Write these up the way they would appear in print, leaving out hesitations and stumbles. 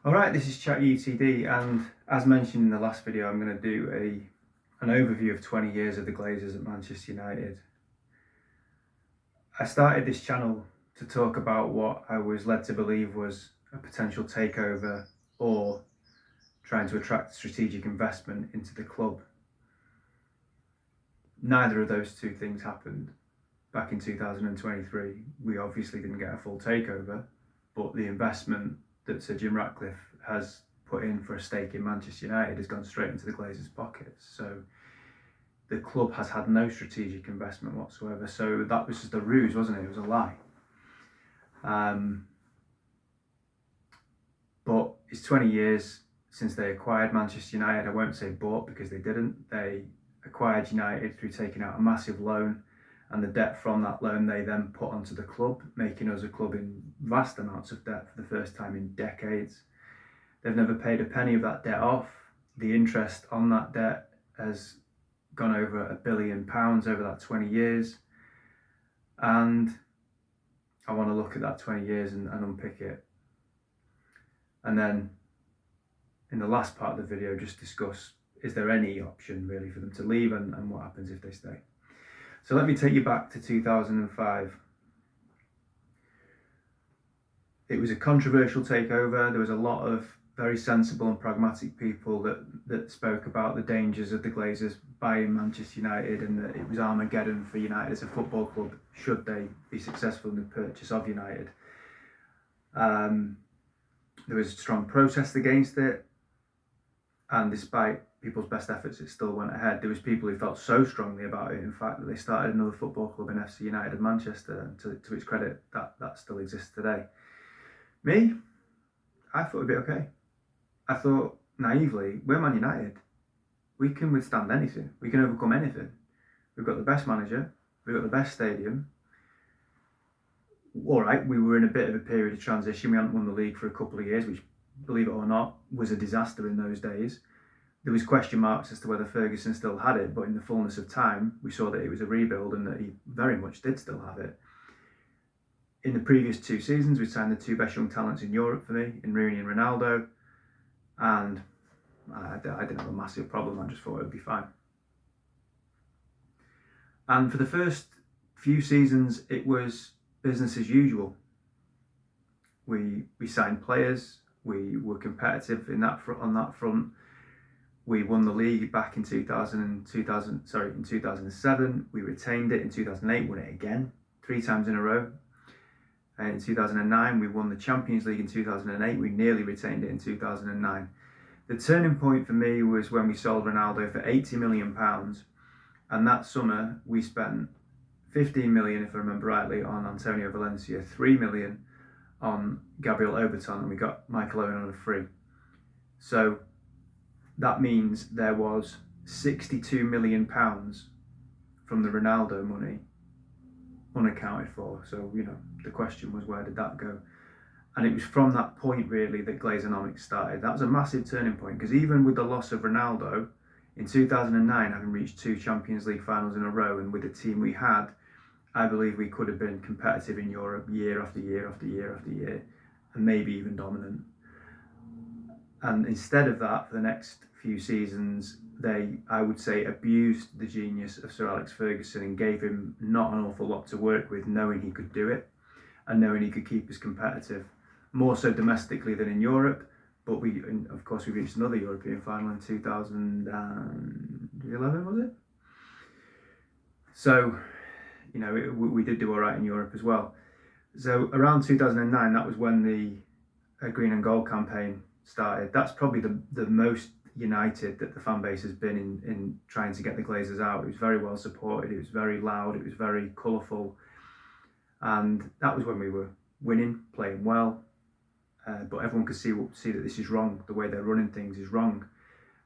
Alright, this is Chat UTD, and as mentioned in the last video, I'm going to do an overview of 20 years of the Glazers at Manchester United. I started this channel to talk about what I was led to believe was a potential takeover or trying to attract strategic investment into the club. Neither of those two things happened. Back in 2023, we obviously didn't get a full takeover, but the investment that Sir Jim Ratcliffe has put in for a stake in Manchester United has gone straight into the Glazers' pockets. So the club has had no strategic investment whatsoever. So that was just a ruse, wasn't it? It was a lie. But it's 20 years since they acquired Manchester United. I won't say bought because they didn't. They acquired United through taking out a massive loan, and the debt from that loan they then put onto the club, making us a club in vast amounts of debt for the first time in decades. They've never paid a penny of that debt off. The interest on that debt has gone over £1 billion over that 20 years. And I want to look at that 20 years and unpick it. And then in the last part of the video, just discuss, is there any option really for them to leave and what happens if they stay? So let me take you back to 2005. It was a controversial takeover. There was a lot of very sensible and pragmatic people that spoke about the dangers of the Glazers buying Manchester United, and that it was Armageddon for United as a football club should they be successful in the purchase of United. There was strong protest against it, and despite people's best efforts, it still went ahead. There was people who felt so strongly about it, in fact, that they started another football club in FC United of Manchester, and to its credit, that still exists today. Me, I thought it'd be okay. I thought, naively, we're Man United. We can withstand anything. We can overcome anything. We've got the best manager. We've got the best stadium. All right, we were in a bit of a period of transition. We hadn't won the league for a couple of years, which, believe it or not, was a disaster in those days. There was question marks as to whether Ferguson still had it, but in the fullness of time, we saw that it was a rebuild and that he very much did still have it. In the previous 2 seasons, we signed the 2 best young talents in Europe for me, in Rooney and Ronaldo, and I didn't have a massive problem. I just thought it would be fine. And for the first few seasons, it was business as usual. We signed players. We were competitive on that front. We won the league back in 2007. We retained it in 2008, won it again 3 times in a row. And in 2009, we won the Champions League in 2008. We nearly retained it in 2009. The turning point for me was when we sold Ronaldo for £80 million. And that summer, we spent 15 million, if I remember rightly, on Antonio Valencia, 3 million on Gabriel Oberton, and we got Michael Owen on a free. So that means there was £62 million from the Ronaldo money unaccounted for. So, the question was, where did that go? And it was from that point, really, that Glazonomics started. That was a massive turning point, because even with the loss of Ronaldo, in 2009, having reached 2 Champions League finals in a row, and with the team we had, I believe we could have been competitive in Europe year after year after year after year, and maybe even dominant. And instead of that, for the next few seasons, they, I would say, abused the genius of Sir Alex Ferguson and gave him not an awful lot to work with, knowing he could do it and knowing he could keep us competitive, more so domestically than in Europe. But we reached another European final in 2011, was it? So, we did do all right in Europe as well. So around 2009, that was when the Green and Gold campaign started. That's probably the most united that the fan base has been in trying to get the Glazers out. It was very well supported. It was very loud. It was very colourful. And that was when we were winning, playing well. But everyone could see that this is wrong. The way they're running things is wrong.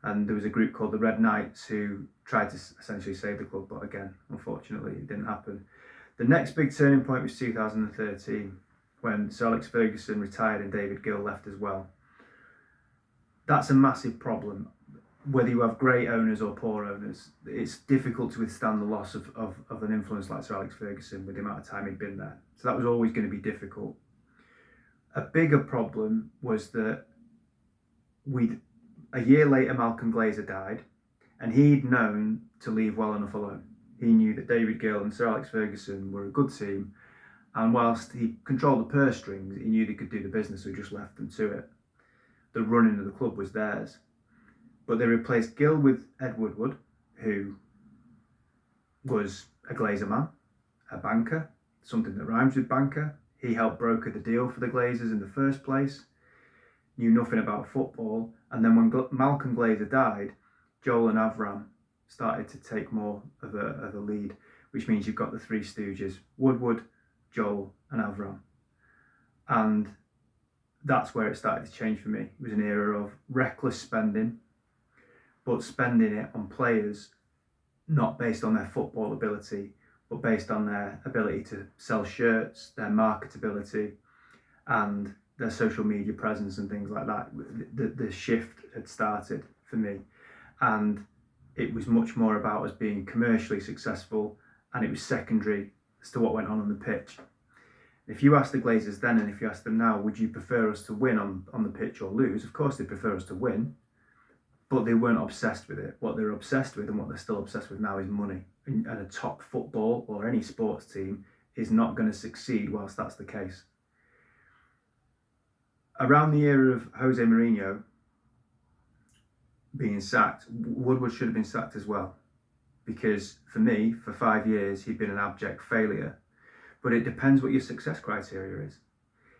And there was a group called the Red Knights who tried to essentially save the club. But again, unfortunately, it didn't happen. The next big turning point was 2013, when Sir Alex Ferguson retired and David Gill left as well. That's a massive problem. Whether you have great owners or poor owners, it's difficult to withstand the loss of an influence like Sir Alex Ferguson with the amount of time he'd been there. So that was always going to be difficult. A bigger problem was that a year later, Malcolm Glazer died, and he'd known to leave well enough alone. He knew that David Gill and Sir Alex Ferguson were a good team, and whilst he controlled the purse strings, he knew they could do the business, so he just left them to it. The running of the club was theirs. But they replaced Gill with Ed Woodward, who was a Glazer man, a banker, something that rhymes with banker. He helped broker the deal for the Glazers in the first place, knew nothing about football, and then when Malcolm Glazer died, Joel and Avram started to take more of a lead, which means you've got the three stooges, Woodward, Joel and Avram. And that's where it started to change for me. It was an era of reckless spending, but spending it on players not based on their football ability, but based on their ability to sell shirts, their marketability, and their social media presence and things like that. The shift had started for me, and it was much more about us being commercially successful, and it was secondary as to what went on the pitch. If you ask the Glazers then, and if you ask them now, would you prefer us to win on the pitch or lose? Of course they prefer us to win, but they weren't obsessed with it. What they're obsessed with, and what they're still obsessed with now, is money. And a top football or any sports team is not going to succeed whilst that's the case. Around the era of Jose Mourinho being sacked, Woodward should have been sacked as well. Because for me, for 5 years, he'd been an abject failure. But it depends what your success criteria is.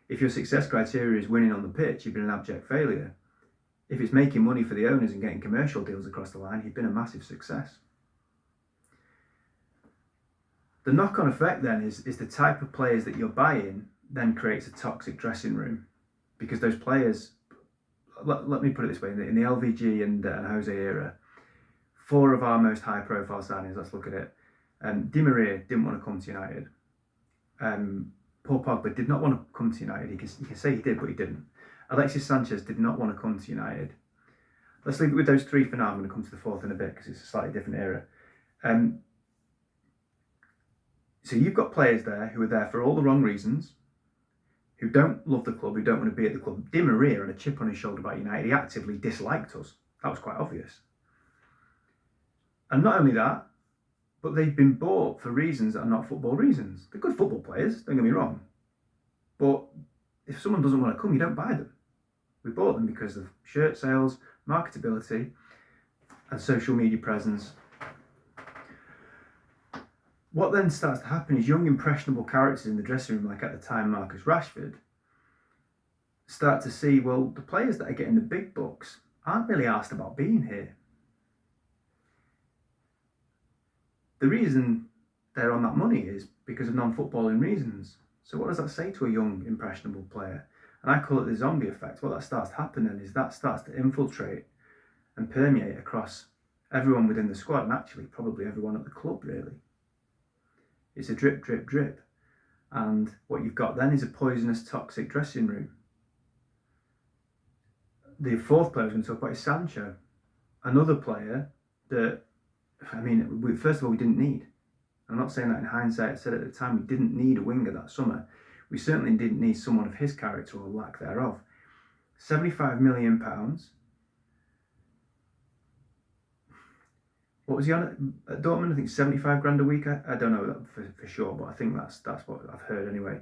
If your success criteria is winning on the pitch, you've been an abject failure. If it's making money for the owners and getting commercial deals across the line, you've been a massive success. The knock-on effect then is the type of players that you're buying then creates a toxic dressing room. Because those players, let me put it this way, in the LVG and Jose era, 4 of our most high-profile signings, let's look at it. Di Maria didn't want to come to United. Paul Pogba did not want to come to United. You can say he did, but he didn't. Alexis Sanchez did not want to come to United. Let's leave it with those 3 for now. I'm going to come to the 4th in a bit because it's a slightly different era. So you've got players there who are there for all the wrong reasons, who don't love the club, who don't want to be at the club. Di Maria had a chip on his shoulder about United. He actively disliked us. That was quite obvious. And not only that, but they've been bought for reasons that are not football reasons. They're good football players, don't get me wrong. But if someone doesn't want to come, you don't buy them. We bought them because of shirt sales, marketability, and social media presence. What then starts to happen is young, impressionable characters in the dressing room, like at the time Marcus Rashford, start to see, well, the players that are getting the big bucks aren't really asked about being here. The reason they're on that money is because of non-footballing reasons. So what does that say to a young, impressionable player? And I call it the zombie effect. What that starts happening is that starts to infiltrate and permeate across everyone within the squad, and actually probably everyone at the club, really. It's a drip, drip, drip. And what you've got then is a poisonous, toxic dressing room. The 4th player I was going to talk about is Sancho. Another player that, first of all, we didn't need. I'm not saying that in hindsight. I said at the time we didn't need a winger that summer. We certainly didn't need someone of his character or lack thereof. £75 million. What was he on at Dortmund? I think 75 grand a week. I don't know that for sure, but I think that's what I've heard anyway.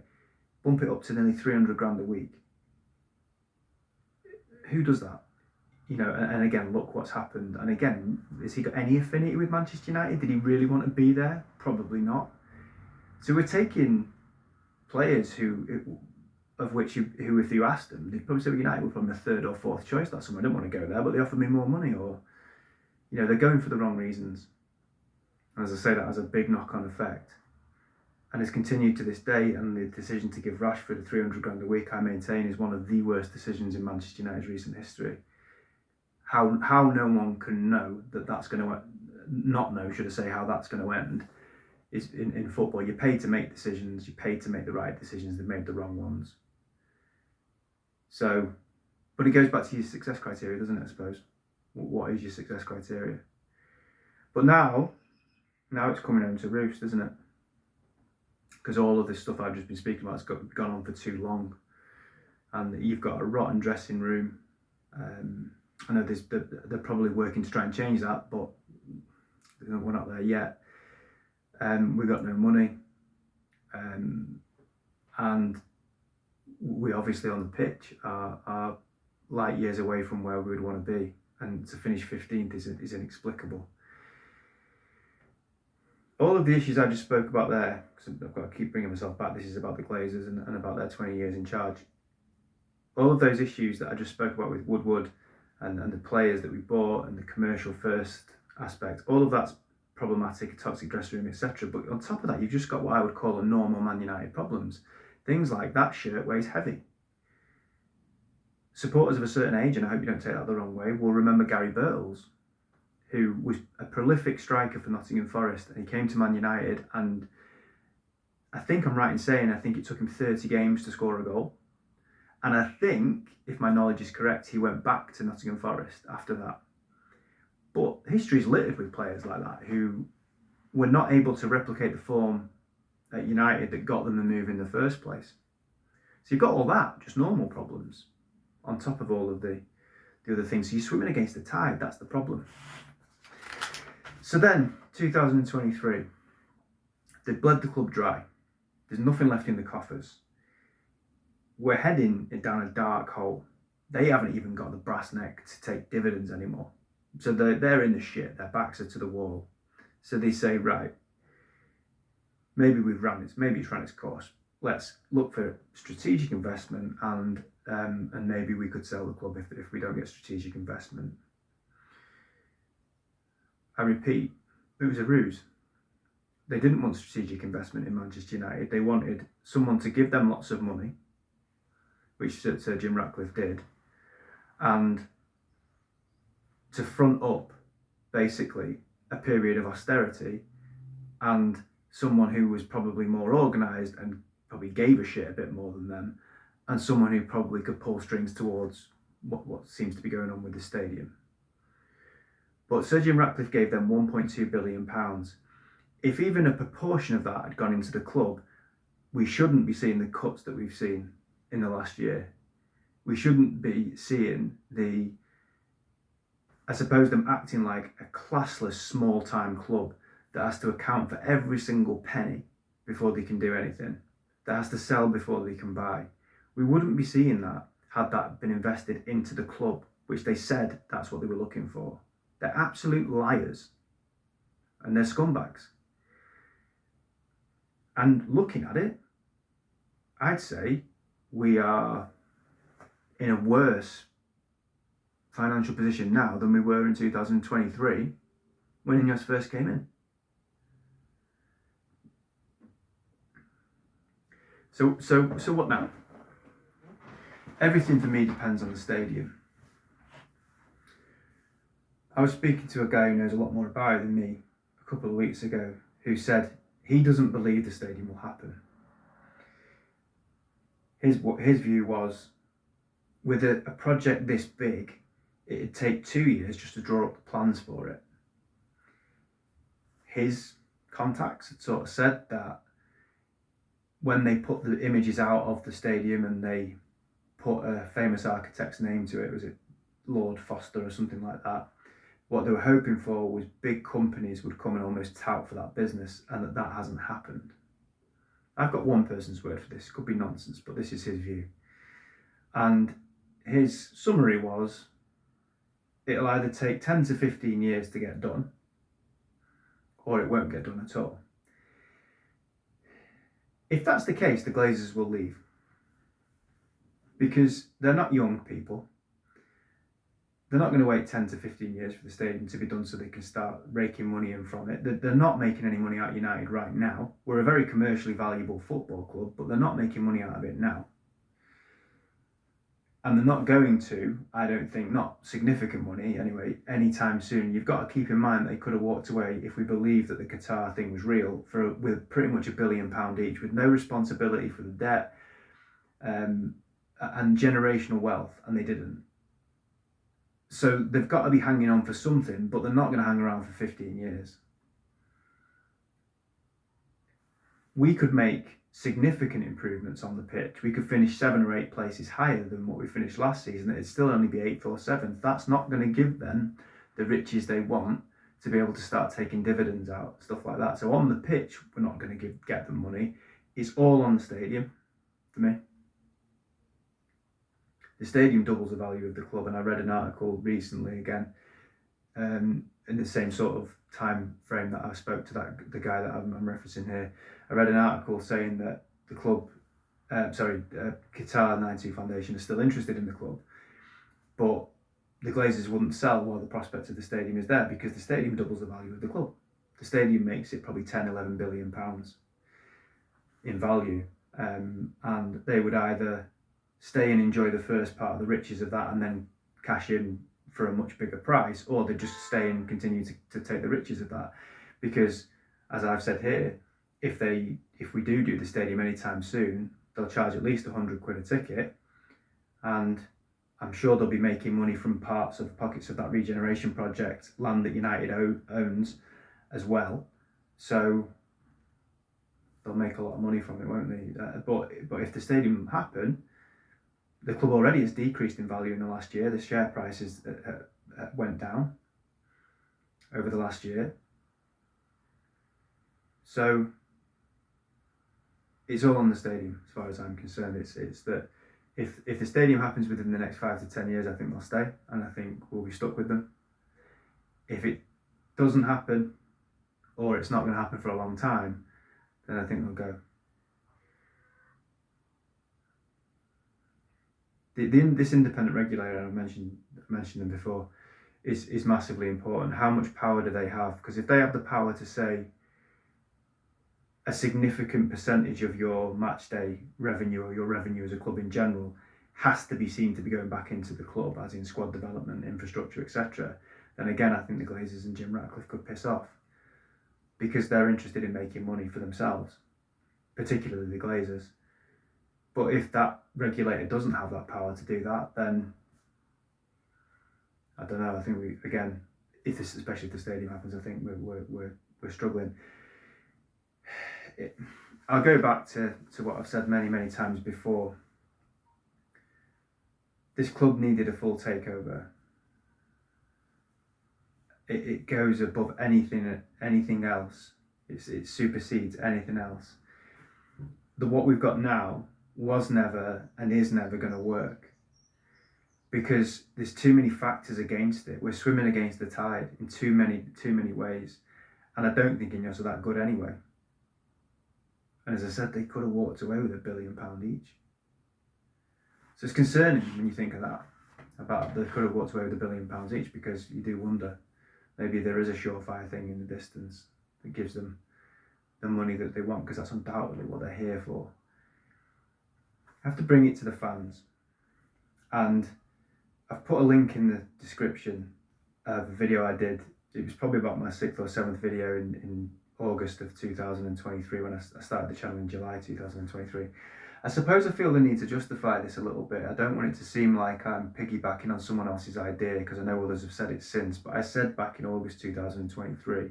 Bump it up to nearly 300 grand a week. Who does that? And again, look what's happened. And again, has he got any affinity with Manchester United? Did he really want to be there? Probably not. So we're taking players who if you asked them, they'd probably say United were probably the 3rd or 4th choice that summer. I didn't want to go there, but they offered me more money, or they're going for the wrong reasons. And as I say, that has a big knock-on effect. And it's continued to this day, and the decision to give Rashford 300 grand a week, I maintain, is one of the worst decisions in Manchester United's recent history. How no one can know that's going to, not know, should I say, how that's going to end, is in football. You're paid to make decisions, you're paid to make the right decisions, they've made the wrong ones. So, but it goes back to your success criteria, doesn't it, I suppose? What is your success criteria? But now it's coming home to roost, isn't it? Because all of this stuff I've just been speaking about has gone on for too long. And you've got a rotten dressing room. I know they're probably working to try and change that, but we're not there yet. We got no money, and we obviously on the pitch are light years away from where we would want to be, and to finish 15th is inexplicable. All of the issues I just spoke about there, because I've got to keep bringing myself back, this is about the Glazers and about their 20 years in charge. All of those issues that I just spoke about with Woodward and the players that we bought and the commercial first aspect, all of that's problematic, a toxic dressing room, etc. But on top of that, you've just got what I would call a normal Man United problems. Things like that shirt weighs heavy. Supporters of a certain age, and I hope you don't take that the wrong way, will remember Gary Birtles, who was a prolific striker for Nottingham Forest, and he came to Man United, and I think I'm right in saying I think it took him 30 games to score a goal. And I think, if my knowledge is correct, he went back to Nottingham Forest after that. But history's littered with players like that who were not able to replicate the form at United that got them the move in the first place. So you've got all that, just normal problems, on top of all of the other things. So you're swimming against the tide, that's the problem. So then, 2023, they bled the club dry. There's nothing left in the coffers. We're heading down a dark hole. They haven't even got the brass neck to take dividends anymore. So they're in the shit, their backs are to the wall. So they say, right, maybe it's run its course. Let's look for strategic investment and maybe we could sell the club if we don't get strategic investment. I repeat, it was a ruse. They didn't want strategic investment in Manchester United. They wanted someone to give them lots of money, which Sir Jim Ratcliffe did, and to front up basically a period of austerity, and someone who was probably more organised and probably gave a shit a bit more than them, and someone who probably could pull strings towards what seems to be going on with the stadium. But Sir Jim Ratcliffe gave them £1.2 billion. If even a proportion of that had gone into the club, we shouldn't be seeing the cuts that we've seen in the last year. We shouldn't be seeing them acting like a classless small-time club that has to account for every single penny before they can do anything, that has to sell before they can buy. We wouldn't be seeing that had that been invested into the club, which they said that's what they were looking for. They're absolute liars, and they're scumbags. And looking at it, I'd say we are in a worse financial position now than we were in 2023 when Ineos first came in. So what now? Everything for me depends on the stadium. I was speaking to a guy who knows a lot more about it than me a couple of weeks ago, who said he doesn't believe the stadium will happen. His view was, with a project this big, it'd take 2 years just to draw up the plans for it. His contacts had sort of said that when they put the images out of the stadium and they put a famous architect's name to it, was it Lord Foster or something like that, what they were hoping for was big companies would come and almost tout for that business, and that hasn't happened. I've got one person's word for this, it could be nonsense, but this is his view. And his summary was, it'll either take 10 to 15 years to get done, or it won't get done at all. If that's the case, the Glazers will leave. Because they're not young people. They're not going to wait 10 to 15 years for the stadium to be done so they can start raking money in from it. They're not making any money out of United right now. We're a very commercially valuable football club, but they're not making money out of it now. And they're not going to, I don't think, not significant money anyway, anytime soon. You've got to keep in mind they could have walked away, if we believe that the Qatar thing was real, with pretty much £1 billion each, with no responsibility for the debt and generational wealth, and they didn't. So they've got to be hanging on for something, but they're not going to hang around for 15 years. we could make significant improvements on the pitch. We could finish 7 or 8 places higher than what we finished last season. It'd still only be 8th or 7th. That's not going to give them the riches they want to be able to start taking dividends out, stuff like that. So on the pitch, we're not going to get them money. It's all on the stadium for me. The stadium doubles the value of the club, and I read an article recently again, in the same sort of time frame that I spoke to the guy that I'm referencing here. I read an article saying that the club, Qatar 92 Foundation is still interested in the club, but the Glazers wouldn't sell while the prospect of the stadium is there, because the stadium doubles the value of the club. The stadium makes it probably 10-11 billion pounds in value, and they would either stay and enjoy the first part of the riches of that and then cash in for a much bigger price, or they just stay and continue to take the riches of that. Because, as I've said here, if we do the stadium anytime soon, they'll charge at least £100 a ticket, and I'm sure they'll be making money from pockets of that regeneration project, land that United owns as well. So they'll make a lot of money from it, won't they? But if the stadium happen, the club already has decreased in value in the last year. The share prices went down over the last year. So it's all on the stadium as far as I'm concerned. It's that if the stadium happens within the next 5 to 10 years, I think they'll stay, and I think we'll be stuck with them. If it doesn't happen, or it's not going to happen for a long time, then I think they'll go. This independent regulator, I mentioned them before, is massively important. How much power do they have? Because if they have the power to say a significant percentage of your match day revenue, or your revenue as a club in general, has to be seen to be going back into the club, as in squad development, infrastructure, etc., then again, I think the Glazers and Jim Ratcliffe could piss off, because they're interested in making money for themselves, particularly the Glazers. But if that regulator doesn't have that power to do that, then I don't know. I think especially if the stadium happens, I think we're struggling. I'll go back to what I've said many times before. This club needed a full takeover. It goes above anything else. It supersedes anything else. What we've got now was never and is never going to work, because there's too many factors against it. We're swimming against the tide in too many ways, and I don't think Ineos are that good anyway. And as I said, they could have walked away with £1 billion each. So it's concerning when you think of that, about they could have walked away with £1 billion each, because you do wonder, maybe there is a surefire thing in the distance that gives them the money that they want, because that's undoubtedly what they're here for. I have to bring it to the fans, and I've put a link in the description of a video I did. It was probably about my 6th or 7th video in August of 2023, when I started the channel in July 2023. I suppose I feel the need to justify this a little bit. I don't want it to seem like I'm piggybacking on someone else's idea, because I know others have said it since, but I said back in August 2023,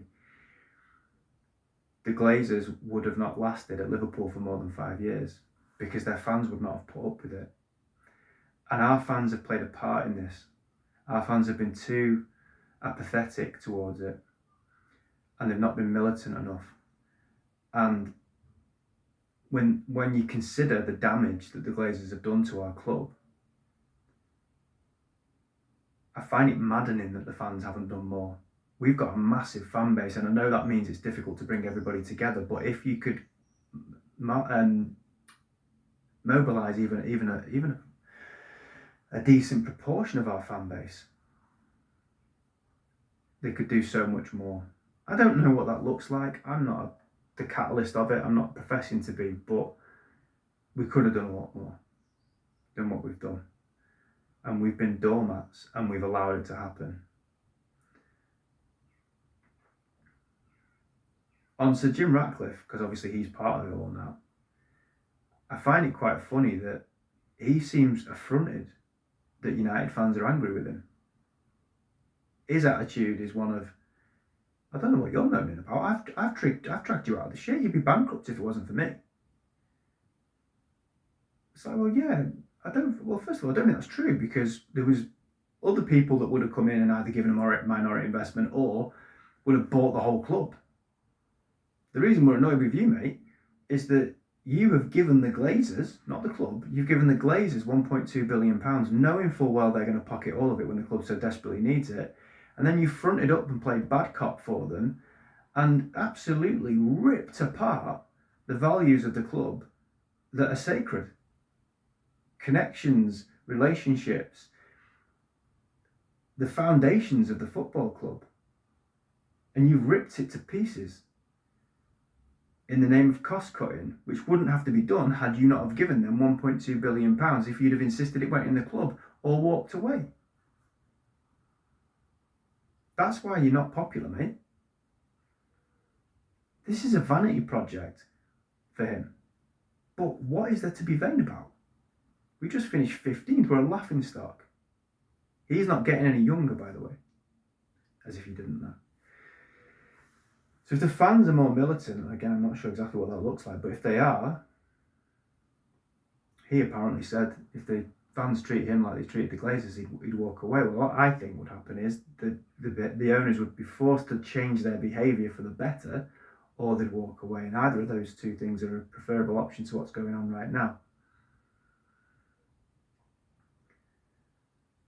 the Glazers would have not lasted at Liverpool for more than 5 years, because their fans would not have put up with it. And our fans have played a part in this. Our fans have been too apathetic towards it, and they've not been militant enough. And when you consider the damage that the Glazers have done to our club, I find it maddening that the fans haven't done more. We've got a massive fan base, and I know that means it's difficult to bring everybody together, but if you could mobilise even a decent proportion of our fan base, they could do so much more. I don't know what that looks like. I'm not the catalyst of it. I'm not professing to be, but we could have done a lot more than what we've done. And we've been doormats, and we've allowed it to happen. On Sir Jim Ratcliffe, because obviously he's part of it all now, I find it quite funny that he seems affronted that United fans are angry with him. His attitude is one of, I don't know what you're moaning about. I've dragged you out of the shit. You'd be bankrupt if it wasn't for me. It's like, well, yeah, well, first of all, I don't think that's true, because there was other people that would have come in and either given a minority investment or would have bought the whole club. The reason we're annoyed with you, mate, is that you have given the Glazers, not the club, you've given the Glazers £1.2 billion, knowing full well they're going to pocket all of it when the club so desperately needs it. And then you fronted up and played bad cop for them and absolutely ripped apart the values of the club that are sacred. Connections, relationships, the foundations of the football club. And you ripped it to pieces in the name of cost cutting, which wouldn't have to be done had you not have given them £1.2 billion if you'd have insisted it went in the club or walked away. That's why you're not popular, mate. This is a vanity project for him. But what is there to be vain about? We just finished 15th. We're a laughing stock. He's not getting any younger, by the way. As if you didn't know. So if the fans are more militant, again, I'm not sure exactly what that looks like, but if they are, he apparently said if the fans treat him like they treated the Glazers, he'd walk away. Well, what I think would happen is the owners would be forced to change their behaviour for the better, or they'd walk away. And either of those two things are a preferable option to what's going on right now.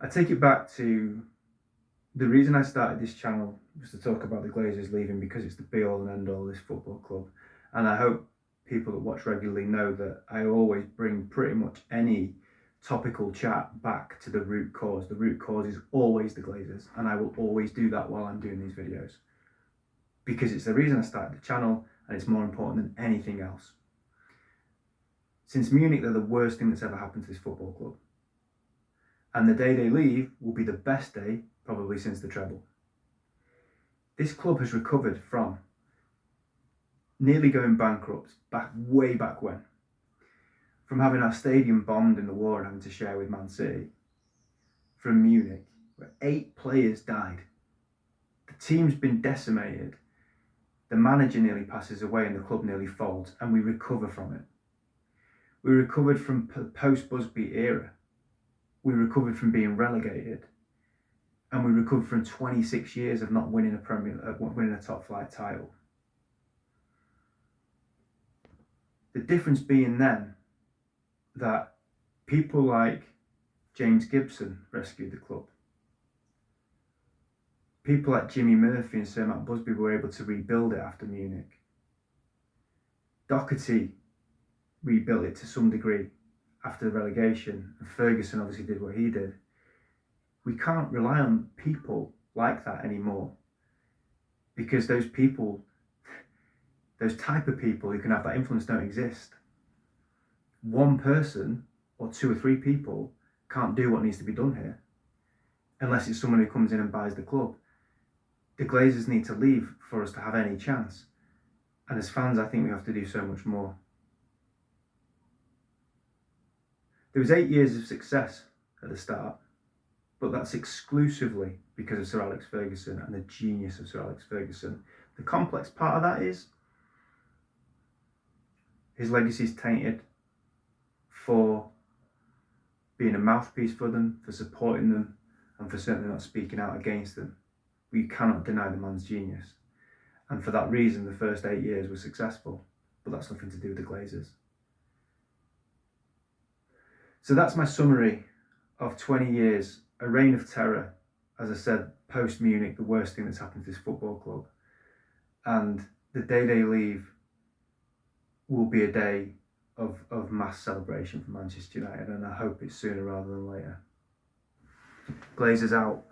I take it back to the reason I started this channel was to talk about the Glazers leaving, because it's the be all and end all of this football club. And I hope people that watch regularly know that I always bring pretty much any topical chat back to the root cause. The root cause is always the Glazers, and I will always do that while I'm doing these videos, because it's the reason I started the channel, and it's more important than anything else. Since Munich, they're the worst thing that's ever happened to this football club. And the day they leave will be the best day probably since the treble. This club has recovered from nearly going bankrupt way back when, from having our stadium bombed in the war and having to share with Man City, from Munich, where 8 players died. The team's been decimated. The manager nearly passes away and the club nearly folds, and we recover from it. We recovered from the post-Busby era. We recovered from being relegated, and we recovered from 26 years of not winning a top flight title. The difference being then that people like James Gibson rescued the club. People like Jimmy Murphy and Sir Matt Busby were able to rebuild it after Munich. Doherty rebuilt it to some degree after the relegation, and Ferguson obviously did what he did. We can't rely on people like that anymore, because those people, those type of people who can have that influence, don't exist. One person or 2 or 3 people can't do what needs to be done here, unless it's someone who comes in and buys the club. The Glazers need to leave for us to have any chance, and as fans I think we have to do so much more. There was 8 years of success at the start, but that's exclusively because of Sir Alex Ferguson and the genius of Sir Alex Ferguson. The complex part of that is his legacy is tainted for being a mouthpiece for them, for supporting them, and for certainly not speaking out against them. We cannot deny the man's genius. And for that reason, the first 8 years were successful, but that's nothing to do with the Glazers. So that's my summary of 20 years, a reign of terror. As I said, post-Munich, the worst thing that's happened to this football club. And the day they leave will be a day of mass celebration for Manchester United, and I hope it's sooner rather than later. Glazers out.